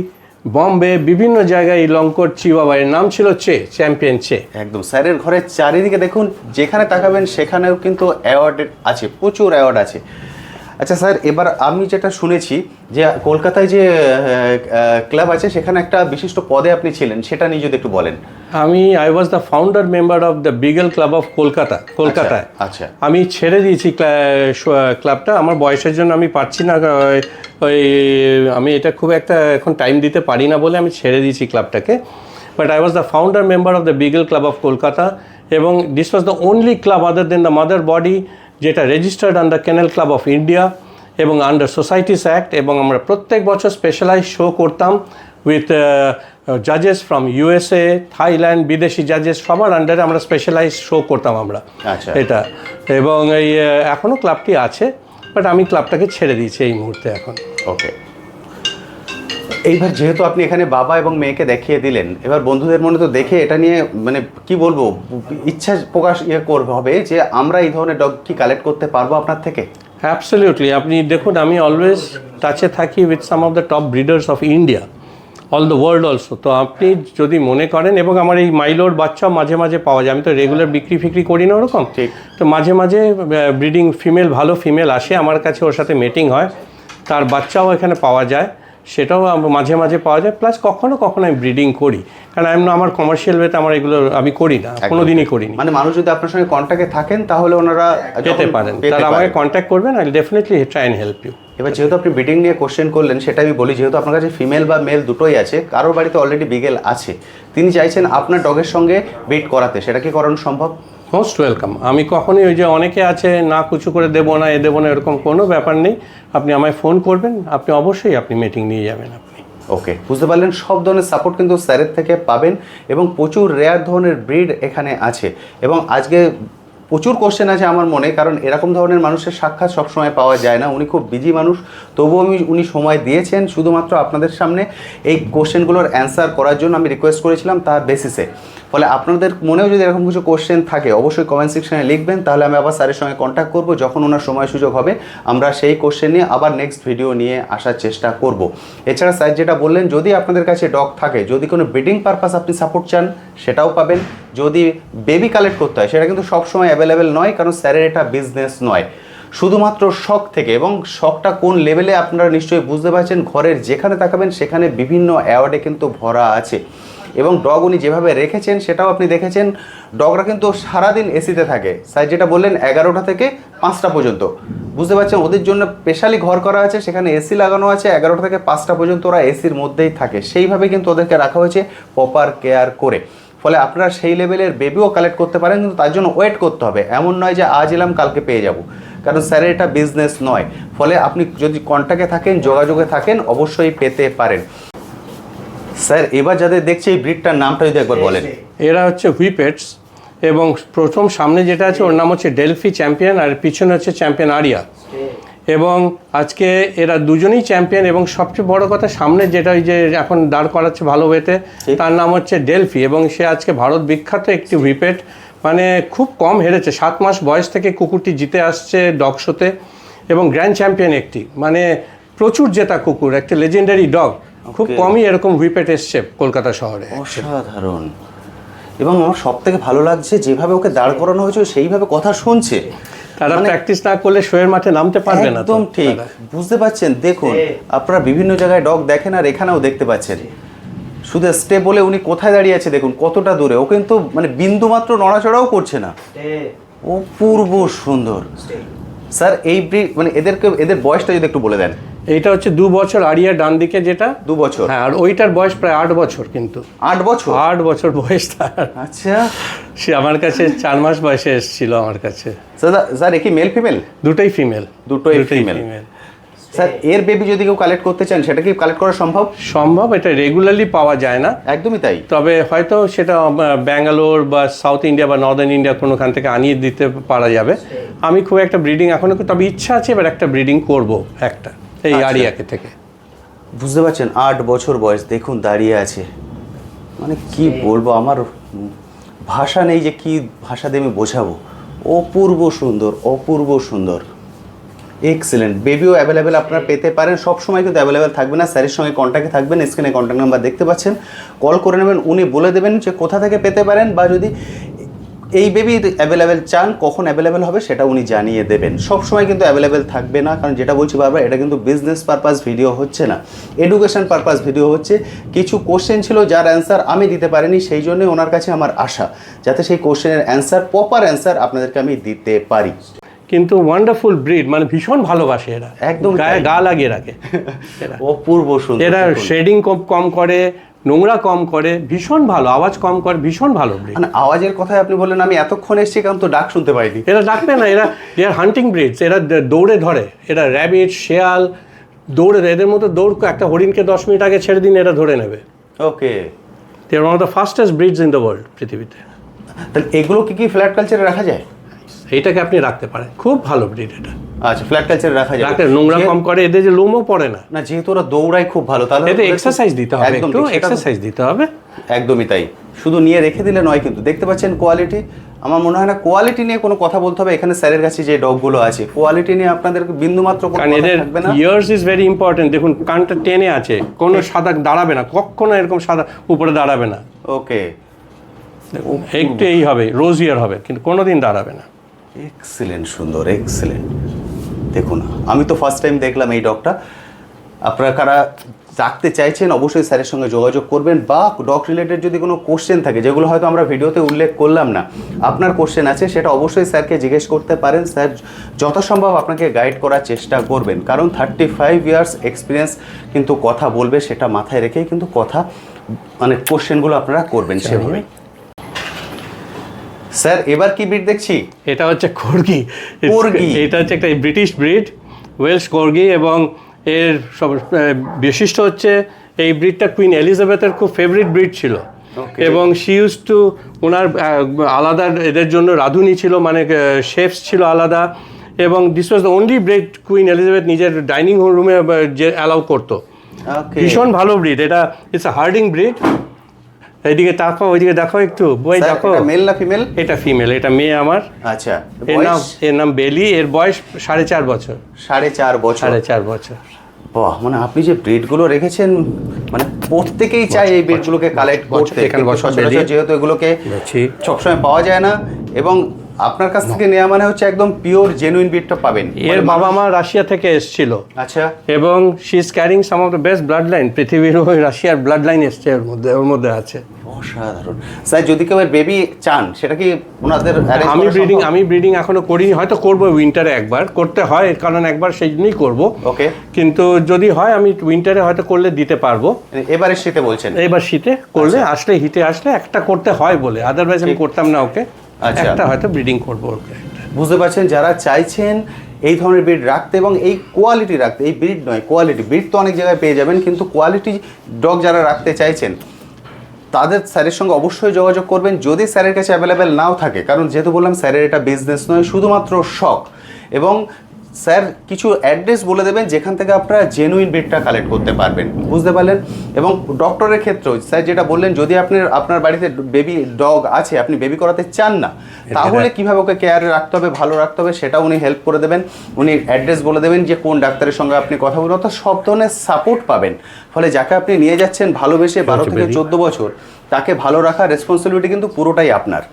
বম্বে, বিভিন্ন জায়গায়। এই লংকোট চিওয়াওয়া, এর নাম ছিল চ্যাম্পিয়ন চে। একদম স্যারের ঘরের চারিদিকে দেখুন, যেখানে তাকাবেন সেখানেও কিন্তু অ্যাওয়ার্ড আছে, প্রচুর অ্যাওয়ার্ড আছে। আচ্ছা স্যার, এবার আমি যেটা শুনেছি যে কলকাতায় যে ক্লাব আছে সেখানে একটা বিশিষ্ট পদে আপনি ছিলেন, সেটা নিয়ে যদি একটু বলেন। I was the founder member of the beagle club of কলকাতায়। আচ্ছা। আমি ছেড়ে দিয়েছি ক্লাবটা, আমার বয়সের জন্য আমি পারছি না, আমি এটা খুব একটা এখন টাইম দিতে পারি না বলে আমি ছেড়ে দিয়েছি ক্লাবটাকে। But I was the founder member of the beagle club of Kolkata, এবং this was the only club other than the mother body যেটা registered under kennel club of India এবং আন্ডার সোসাইটিস অ্যাক্ট। এবং আমরা প্রত্যেক বছর স্পেশালাইজ শো করতাম with জাজেস from USA, Thailand, বিদেশি জাজেস সবার আন্ডারে আমরা স্পেশালাইজ শো করতাম আমরা। আচ্ছা। এটা, এবং এই এখনও ক্লাবটি আছে, বাট আমি ক্লাবটাকে ছেড়ে দিয়েছি এই মুহূর্তে এখন। ওকে। এইবার যেহেতু আপনি এখানে বাবা এবং মেয়েকে দেখিয়ে দিলেন, এবার বন্ধুদের মনে তো দেখে এটা নিয়ে মানে কি বলবো, ইচ্ছা প্রকাশ করবে হবে যে আমরা এই ধরনের ডগ কি কালেক্ট করতে পারবো আপনার থেকে? অ্যাবসলিউটলি। আপনি দেখুন, আমি অলওয়েজ টাচে থাকি with some of the top breeders of India, all the world also. তো আপনি যদি মনে করেন, এবং আমার এই মাইলোর বাচ্চাও মাঝে মাঝে পাওয়া যায়, আমি তো রেগুলার বিক্রি করি না ওরকম, ঠিক। তো মাঝে মাঝে ব্রিডিং ফিমেল, ভালো ফিমেল আসে আমার কাছে, ওর সাথে মেটিং হয়। তার বাচ্চাও এখানে পাওয়া যায়, সেটাও মাঝে মাঝে পাওয়া যায়। প্লাস কখনো কখনো আমি ব্রিডিং করি, কারণ আমার কমার্শিয়াল ওয়েতে আমার এগুলো আমি করি না, কোনোদিনই করিনি। মানে মানুষ যদি আপনার সঙ্গে কন্ট্যাক্টে থাকেন তাহলে ওনারা পেতে পারেন, তারা আমাকে কন্ট্যাক্ট করবেন, I definitely try and help you. এবার যেহেতু আপনি ব্রিডিং নিয়ে কোশ্চেন করলেন, সেটা আমি বলি, যেহেতু আপনার কাছে ফিমেল বা মেল দুটোই আছে, কারোর বাড়িতে অলরেডি বিগেল আছে, তিনি চাইছেন আপনার ডগের সঙ্গে ব্রিড করাতে, সেটা কি করানো সম্ভব? Most welcome. আমি কখনোই ওই যে অনেকে আছে না কিছু করে দেবো না, দেবো না, এরকম কোনো ব্যাপার নেই। আপনি আমায় ফোন করবেন, আপনি অবশ্যই আপনি মিটিং নিয়ে যাবেন আপনি। ওকে, বুঝতে পারলেন, সব ধরনের সাপোর্ট কিন্তু স্যারের থেকে পাবেন এবং প্রচুর রেয়ার ধরনের ব্রিড এখানে আছে। এবং আজকে প্রচুর কোশ্চেন আছে আমার মনে, কারণ এরকম ধরনের মানুষের সাক্ষাৎ সবসময় পাওয়া যায় না, উনি খুব বিজি মানুষ, তবুও উনি সময় দিয়েছেন শুধুমাত্র আপনাদের সামনে এই কোশ্চেনগুলোর অ্যান্সার করার জন্য। আমি রিকোয়েস্ট করেছিলাম তার বেসিসে। ফলে আপনাদের মনেও যদি এরকম কিছু কোশ্চেন থাকে অবশ্যই কমেন্ট সেকশনে লিখবেন, তাহলে আমি আবার স্যারের সঙ্গে কন্ট্যাক্ট করব, যখন ওনার সময় সুযোগ হবে আমরা সেই কোশ্চেন নিয়ে আবার নেক্সট ভিডিও নিয়ে আসার চেষ্টা করব। এছাড়া স্যার যেটা বললেন, যদি আপনাদের কাছে ডগ থাকে, যদি কোনো ব্রিডিং পারপাস আপনি সাপোর্ট চান সেটাও পাবেন। যদি বেবি কালেক্ট করতে হয় সেটা কিন্তু সবসময় অ্যাভেলেবেল নয়, কারণ স্যারের এটা বিজনেস নয়, শুধুমাত্র শখ থেকে। এবং শখটা কোন লেভেলে আপনারা নিশ্চয়ই বুঝতে পারছেন, ঘরের যেখানে তাকাবেন সেখানে বিভিন্ন অ্যাওয়ার্ডে কিন্তু ভরা আছে। এবং ডগ উনি যেভাবে রেখেছেন সেটাও আপনি দেখেছেন, ডগরা কিন্তু সারাদিন এসিতে থাকে। স্যার যেটা বললেন 11টা থেকে 5টা পর্যন্ত, বুঝতে পারছেন, ওদের জন্য স্পেশালি ঘর করা আছে, সেখানে এসি লাগানো আছে, 11টা থেকে 5টা পর্যন্ত ওরা এসির মধ্যেই থাকে। সেইভাবে কিন্তু ওদেরকে রাখা হয়েছে প্রপার কেয়ার করে। ফলে আপনারা সেই লেভেলের বেবিও কালেক্ট করতে পারেন, কিন্তু তার জন্য ওয়েট করতে হবে। এমন নয় যে আজ এলাম কালকে পেয়ে যাব, কারণ স্যারের এটা বিজনেস নয়। ফলে আপনি যদি কন্ট্যাক্টে থাকেন, যোগাযোগে থাকেন, অবশ্যই পেতে পারেন। স্যার এবার যাদের দেখছি এই ব্রিডটার নামটা যদি একবার বলেন। এরা হচ্ছে হুইপেটস, এবং প্রথম সামনে যেটা আছে ওর নাম হচ্ছে ডেলফি চ্যাম্পিয়ন, আর পিছনে হচ্ছে চ্যাম্পিয়ন আরিয়া। এবং আজকে এরা দুজনেই চ্যাম্পিয়ন, এবং সবচেয়ে বড় কথা সামনে যেটা ওই যে এখন দাঁড় করাচ্ছে ভালো ওয়েতে, তার নাম হচ্ছে ডেলফি, এবং সে আজকে ভারত বিখ্যাত একটি হুইপেট। মানে খুব কম হেরেছে, 7 মাস বয়স থেকে কুকুরটি জিতে আসছে ডগ শোতে, এবং গ্র্যান্ড চ্যাম্পিয়ন একটি, মানে প্রচুর জেতা কুকুর, একটা লেজেন্ডারি ডগ। খুব কমই এরকম হুইপেট এসছে কলকাতা শহরে। অসাধারণ। এবং আমার সব থেকে ভালো লাগছে যেভাবে ওকে দাঁড় করানো হয়েছে, সেইভাবে কথা শুনছে। তারা প্র্যাকটিস না করলে শোয়ের মাঠে নামতে পারবে না। একদম ঠিক, বুঝতে পারছেন। দেখুন, আপনারা বিভিন্ন জায়গায় ডগ দেখেন, আর এখানেও দেখতে পাচ্ছেন, শুধু স্টে বলে উনি কোথায় দাঁড়িয়ে আছে দেখুন, কতটা দূরে। ও কিন্তু মানে বিন্দু মাত্র নড়াচড়াও করছে না, অপূর্ব সুন্দর। স্যার এই মানে এদের বয়সটা যদি একটু বলে দেন। এইটা হচ্ছে 2 বছর আরিয়া ডান দিকে, যেটা 2 বছর। হ্যাঁ, আর ওইটার বয়স প্রায় 8 বছর। কিন্তু 8 বছর? 8 বছর বয়স তার। আচ্ছা, সে আমার কাছে 4 মাস বয়সে এসেছিল আমার কাছে। স্যার এ কি মেল ফিমেল? দুটোই ফিমেল। দুটোই ফিমেল। স্যার এর বেবি যদি কেউ কালেক্ট করতে চান সেটা কি কালেক্ট করা সম্ভব? সম্ভব, এটা রেগুলারলি পাওয়া যায় না। একদমই তাই। তবে হয়তো সেটা ব্যাঙ্গালোর বা সাউথ ইন্ডিয়া বা নর্দার্ন ইন্ডিয়া কোনোখান থেকে আনিয়ে দিতে পারা যাবে। আমি খুব একটা ব্রিডিং এখনো, তবে ইচ্ছা আছে এবার একটা ব্রিডিং করব একটা এই আরিয়াকে থেকে। বুঝতে পারছেন, 8 বছর বয়স, দেখুন দাঁড়িয়ে আছে। মানে কি বলবো, আমার ভাষা নেই যে কি ভাষা দিয়ে আমি বোঝাবো। অপূর্ব সুন্দর, অপূর্ব সুন্দর, এক্সেলেন্ট। বেবিও অ্যাভেলেবেল আপনারা পেতে পারেন, সব সময় কিন্তু অ্যাভেলেবেল থাকবে না। স্যারের সঙ্গে কন্ট্যাক্টে থাকবেন, স্ক্রিনে কন্ট্যাক্ট নাম্বার দেখতে পাচ্ছেন, কল করে নেবেন, উনি বলে দেবেন যে কোথা থেকে পেতে পারেন, বা যদি এই বেবি অ্যাভেলেবেল চান কখন অ্যাভেলেবেল হবে সেটা উনি জানিয়ে দেবেন। সব সময় কিন্তু অ্যাভেলেবেল থাকবে না, কারণ যেটা বলছি বারবার, এটা কিন্তু বিজনেস পারপাস ভিডিও হচ্ছে না, এডুকেশন পারপাস ভিডিও হচ্ছে। কিছু কোশ্চেন ছিল যার অ্যান্সার আমি দিতে পারিনি, সেই জন্য ওনার কাছে আমার আশা, যাতে সেই কোশ্চেনের অ্যান্সার, প্রপার অ্যান্সার আপনাদেরকে আমি দিতে পারি। কিন্তু ওয়ান্ডারফুল ব্রিড, মানে ভীষণ ভালোবাসে এরা, একদম গায়ে গা লাগিয়ে রাখে। অপূর্ব সুন্দর। এরা শেডিং কম করে, নোংরা কম করে, ভীষণ ভালো, আওয়াজ কম করে, ভীষণ ভালো ব্রিড। মানে আওয়াজের কথাই আপনি বললেন, আমি এতক্ষণ এসেছি কারণ তো ডাক শুনতে পাইনি। এরা ডাকবে না, এরা হান্টিং ব্রিডস, এরা দৌড়ে ধরে। এরা র্যাবিট, শেয়াল দৌড়ে, এদের মতো দৌড়, একটা হরিণকে 10 মিনিট আগে ছেড়ে দিন এরা ধরে নেবে। Okay, they are one of the fastest breeds in the world, পৃথিবীতে। তাহলে এগুলো কি ফ্ল্যাট কালচারে রাখা যায়? এইটাকে আপনি রাখতে পারেন, খুব ভালো ব্রিড এটা। আচ্ছা, ফ্ল্যাট কালচারে রাখা যায়, রাখলে নোংরা কম করে, এদের যে লোমও পড়ে না। না, যেহেতু ওরা দৌড়ায় খুব ভালো, তাহলে এতে এক্সারসাইজ দিতে হবে, একটু এক্সারসাইজ দিতে হবে। একদমই তাই, শুধু নিয়ে রেখে দিলে নয়। কিন্তু দেখতে পাচ্ছেন কোয়ালিটি, আমার মনে হয় না কোয়ালিটি নিয়ে কোনো কথা বলতে হবে। এখানে স্যারের কাছে যে ডগগুলো আছে, কোয়ালিটি নিয়ে আপনাদের বিন্দুমাত্র কোনো কারণ কথা এদের থাকবে না। Years is very important. দেখুন কানটা টেনে আছে, কোনো সাদা দাঁড়াবে না, কখনো এরকম সাদা উপরে দাঁড়াবে না। ওকে, একটু এই হবে, রোজ ইয়ার হবে, কিন্তু কোনোদিন দাঁড়াবে না। এক্সেলেন্ট, সুন্দর, এক্সেলেন্ট। দেখুন, আমি তো ফার্স্ট টাইম দেখলাম এই ডগটা। আপনারা কারা রাখতে চাইছেন অবশ্যই স্যারের সঙ্গে যোগাযোগ করবেন, বা ডগ রিলেটেড যদি কোনো কোশ্চেন থাকে যেগুলো হয়তো আমরা ভিডিওতে উল্লেখ করলাম না, আপনার কোশ্চেন আছে, সেটা অবশ্যই স্যারকে জিজ্ঞেস করতে পারেন। স্যার যথাসম্ভব আপনাকে গাইড করার চেষ্টা করবেন, কারণ 35 ইয়ার্স এক্সপিরিয়েন্স কিন্তু কথা বলবে, সেটা মাথায় রেখেই কিন্তু কথা মানে কোশ্চেনগুলো আপনারা করবেন সেভাবে। স্যার এবার কি ব্রিড দেখছি? এটা হচ্ছে কর্গি। কর্গি। এটা হচ্ছে একটা ব্রিটিশ ব্রিড, ওয়েলস কর্গি, এবং এর সব বৈশিষ্ট্য হচ্ছে এই ব্রিডটা কুইন এলিজাবেথের খুব ফেভারিট ব্রিড ছিল। এবং শি ইউজ টু, ওনার আলাদা এদের জন্য রাঁধুনি ছিল, মানে শেফস ছিল আলাদা, এবং this was the only breed queen Elizabeth নিজের ডাইনিং রুমে যে অ্যালাউ করতো। ভীষণ ভালো ব্রিড এটা, ইটস আ হার্ডিং ব্রিড। এইদিকে তাকাও, ওইদিকে দেখো একটু, বই দেখো। মেল না ফিমেল? এটা ফিমেল, এটা মেয়ে আমার। আচ্ছা, এর নাম বেলি, এর বয়স 4.5 বছর। 4.5 বছর? 4.5 বছর। বাহ, মানে আপনি যে ব্রিডগুলো রেখেছেন, মানে প্রত্যেকেই চাই এই ব্রিডগুলোকে কালেক্ট করতে, সচরাচর যেহেতু এগুলোকে সবসময় পাওয়া যায় না, এবং আপনার কাছ থেকে নেওয়া মানে হচ্ছে একদম পিওর জেনুইন ব্রিডটা পাবেন। এর বাবা মা রাশিয়া থেকে এসেছিল। আচ্ছা। এবং she is carrying some of the best blood line, পৃথিবীর ওই রাশিয়ার ব্লাড লাইন এসছে ওর মধ্যে আছে। অসাধারণ। স্যার যদি কেউ বেবি চান সেটা কি ওনাদের? আমি ব্রিডিং এখনো করিনি, হয়তো করবো উইন্টারে একবার, করতে হয় কারণ একবার সেই জন্যই করবো। ওকে। কিন্তু যদি হয় আমি উইন্টারে হয়তো করলে দিতে পারবো। এবারে শীতে বলছেন? এবার শীতে করলে, আসলে হিটে আসলে একটা করতে হয় বলে, আদারওয়াইজ আমি করতাম না ওকে। একটা হয়তো ব্রিডিং করবো ওকে। বুঝতে পারছেন, যারা চাইছেন এই ধরনের ব্রিড রাখতে এবং এই কোয়ালিটি রাখতে, এই ব্রিড নয় কোয়ালিটি, ব্রিড তো অনেক জায়গায় পেয়ে যাবেন, কিন্তু কোয়ালিটি ডগ যারা রাখতে চাইছেন তাদের স্যারের সঙ্গে অবশ্যই যোগাযোগ করবেন। যদি স্যারের কাছে অ্যাভেলেবেল নাও থাকে, কারণ যেহেতু বললাম স্যারের এটা বিজনেস নয়, শুধুমাত্র শখ, এবং স্যার কিছু অ্যাড্রেস বলে দেবেন যেখান থেকে আপনারা জেনুইন ব্রিডটা কালেক্ট করতে পারবেন, বুঝতে পারলেন? এবং ডক্টরের ক্ষেত্রেও স্যার যেটা বললেন, যদি আপনার বাড়িতে বেবি ডগ আছে, আপনি বেবি করাতে চান না, তাহলে কীভাবে ওকে কেয়ারে রাখতে হবে, ভালো রাখতে হবে, সেটা উনি হেল্প করে দেবেন। উনি অ্যাড্রেস বলে দেবেন যে কোন ডাক্তারের সঙ্গে আপনি কথা বলবেন, অর্থাৎ সব ধরনের সাপোর্ট পাবেন। ফলে যাকে আপনি নিয়ে যাচ্ছেন ভালোবেসে 12 থেকে 14 বছর, তাকে ভালো রাখার রেসপন্সিবিলিটি কিন্তু পুরোটাই আপনার।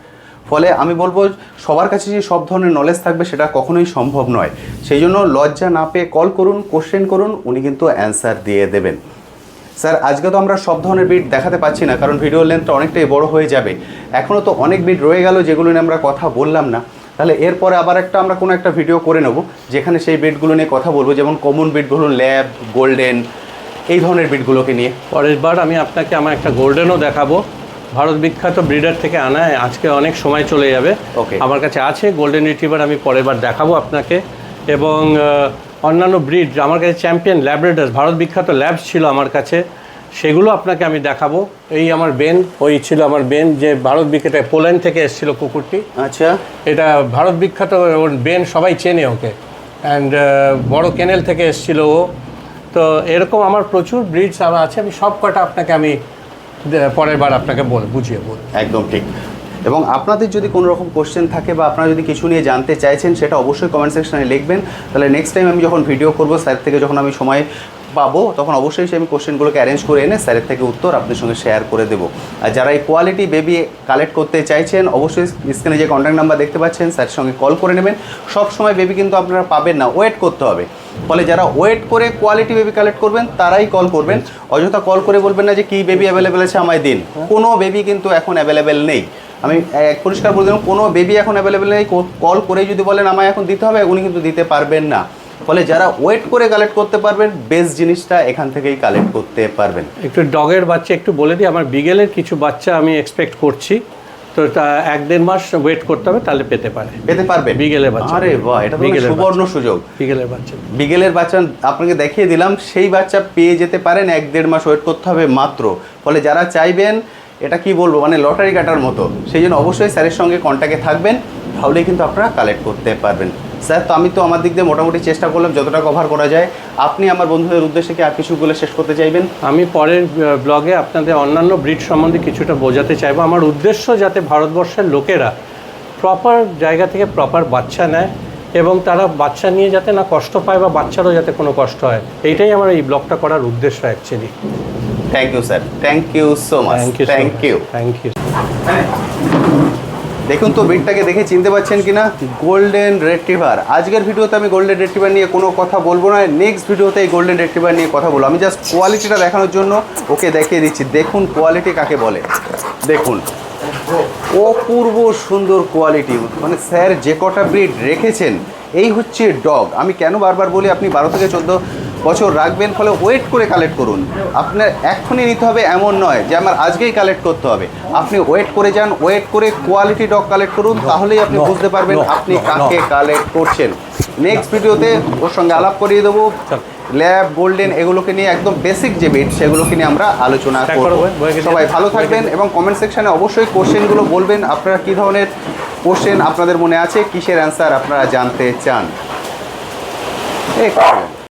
ফলে আমি বলবো সবার কাছে যে সব ধরনের নলেজ থাকবে সেটা কখনোই সম্ভব নয়। সেই জন্য লজ্জা না পেয়ে কল করুন, কোশ্চেন করুন, উনি কিন্তু অ্যান্সার দিয়ে দেবেন। স্যার আজকে তো আমরা সব ধরনের ব্রিড দেখাতে পাচ্ছি না, কারণ ভিডিও লেন্থটা অনেকটাই বড় হয়ে যাবে। এখনও তো অনেক ব্রিড রয়ে গেল যেগুলো নিয়ে আমরা কথা বললাম না। তাহলে এরপরে আবার আমরা কোনো একটা ভিডিও করে নেব যেখানে সেই ব্রিডগুলো নিয়ে কথা বলবো, যেমন কমন ব্রিড বলুন, ল্যাব, গোল্ডেন, এই ধরনের ব্রিডগুলোকে নিয়ে। পরের বার আমি আপনাকে আমার একটা গোল্ডেনও দেখাবো, ভারত বিখ্যাত ব্রিডার থেকে আনা। আজকে অনেক সময় চলে যাবে, আমার কাছে আছে গোল্ডেন রিট্রিভার, আমি পরের বার দেখাবো আপনাকে। এবং অন্যান্য ব্রিড আমার কাছে চ্যাম্পিয়ন ল্যাব্রেডার্স, ভারত বিখ্যাত ল্যাবস ছিল আমার কাছে, সেগুলো আপনাকে আমি দেখাবো। এই আমার বেন, ওই ছিল আমার বেন যে ভারত বিখ্যাত, পোল্যান্ড থেকে এসেছিল কুকুরটি। আচ্ছা। এটা ভারত বিখ্যাত ওর বেন, সবাই চেনে ওকে, অ্যান্ড বড় কেনেল থেকে এসেছিল ও। তো এরকম আমার প্রচুর ব্রিডস আমার আছে, আমি সব কটা আপনাকে আমি পরের বার আপনাকে বুঝিয়ে বলব। একদম ঠিক। এবং আপনাদের যদি কোনো রকম কোশ্চেন থাকে বা আপনারা যদি কিছু নিয়ে জানতে চাইছেন, সেটা অবশ্যই কমেন্ট সেকশনে লিখবেন। তাহলে নেক্সট টাইম আমি যখন ভিডিও করব, স্যার থেকে যখন আমি সময় পাবো, তখন অবশ্যই আমি কোশ্চেনগুলোকে অ্যারেঞ্জ করে এনে স্যারের থেকে উত্তর আপনাদের সঙ্গে শেয়ার করে দেবো। আর যারা এই কোয়ালিটি বেবি কালেক্ট করতে চাইছেন, অবশ্যই স্ক্রিনে যে কন্ট্যাক্ট নাম্বার দেখতে পাচ্ছেন, স্যারের সঙ্গে কল করে নেবেন। সব সময় বেবি কিন্তু আপনারা পাবেন না, ওয়েট করতে হবে। ফলে যারা ওয়েট করে কোয়ালিটি বেবি কালেক্ট করবেন তারাই কল করবেন। অযথা কল করে বলবেন না যে কী বেবি অ্যাভেলেবেল আছে আমায় দিন। কোনো বেবি কিন্তু এখন অ্যাভেলেবেল নেই, আমি পরিষ্কার বলে দিলাম, কোনো বেবি এখন অ্যাভেলেবেল নেই। কল করেই যদি বলেন আমায় এখন দিতে হবে, উনি কিন্তু দিতে পারবেন না। ফলে যারা ওয়েট করে কালেক্ট করতে পারবেন, বেস্ট জিনিসটা এখান থেকেই কালেক্ট করতে পারবেন। একটু ডগের বাচ্চা একটু বলে দিই, আমার বিগেলের কিছু বাচ্চা আমি এক্সপেক্ট করছি, তো 1-1.5 মাস ওয়েট করতে হবে, তাহলে পেতে পারবে বিগেলের বাচ্চা। আরে বাহ, এটা তো সুবর্ণ সুযোগ। বিগেলের বাচ্চা আপনাকে দেখিয়ে দিলাম, সেই বাচ্চা পেয়ে যেতে পারেন। 1-1.5 মাস ওয়েট করতে হবে মাত্র। ফলে যারা চাইবেন, এটা কি বলবো, মানে লটারি কাটার মতো, সেই জন্য অবশ্যই স্যারের সঙ্গে কন্ট্যাক্টে থাকবেন, তাহলেই কিন্তু আপনারা কালেক্ট করতে পারবেন। স্যার, তো আমি তো আমার দিক দিয়ে মোটামুটি চেষ্টা করলাম যতটা কভার করা যায়। আপনি আমার বন্ধুদের উদ্দেশ্যে কি আর কিছুগুলো শেষ করতে চাইবেন? আমি পরের ব্লগে আপনাদের অন্যান্য ব্রিড সম্বন্ধে কিছুটা বোঝাতে চাইবো। আমার উদ্দেশ্য যাতে ভারতবর্ষের লোকেরা প্রপার জায়গা থেকে প্রপার বাচ্চা নেয়, এবং তারা বাচ্চা নিয়ে যাতে না কষ্ট পায়, বা বাচ্চারও যাতে কোনো কষ্ট হয়, এইটাই আমার এই ব্লগটা করার উদ্দেশ্য actually. Thank you sir, thank you so much, thank you. দেখুন তো ব্রিডটাকে দেখে চিনতে পারছেন কিনা, গোল্ডেন রেট্রিভার। আজকের ভিডিওতে আমি গোল্ডেন রেট্রিভার নিয়ে কোনো কথা বলবো না, নেক্সট ভিডিওতে এই গোল্ডেন রেট্রিভার নিয়ে কথা বলবো। আমি জাস্ট কোয়ালিটিটা দেখানোর জন্য ওকে দেখিয়ে দিচ্ছি। দেখুন কোয়ালিটি কাকে বলে, দেখুন অপূর্ব সুন্দর কোয়ালিটি। মানে স্যার যে কটা ব্রিড রেখেছেন এই হচ্ছে ডগ। আমি কেন বারবার বলি আপনি 12 থেকে 14 বছর রাখবেন, ফলে ওয়েট করে কালেক্ট করুন। আপনার এক্ষুনি নিতে হবে এমন নয় যে আমার আজকেই কালেক্ট করতে হবে। আপনি ওয়েট করে যান, ওয়েট করে কোয়ালিটি ডগ কালেক্ট করুন, তাহলেই আপনি বুঝতে পারবেন আপনি কাকে কালেক্ট করছেন। নেক্সট ভিডিওতে ওর সঙ্গে আলাপ করিয়ে দেবো ল্যাব, গোল্ডেন এগুলোকে নিয়ে, একদম বেসিক যে ব্রিড সেগুলোকে নিয়ে আমরা আলোচনা করব। সবাই ভালো থাকবেন এবং কমেন্ট সেকশনে অবশ্যই কোশ্চেনগুলো বলবেন। আপনারা কী ধরনের কোশ্চেন আপনাদের মনে আছে, কিসের অ্যান্সার আপনারা জানতে চান।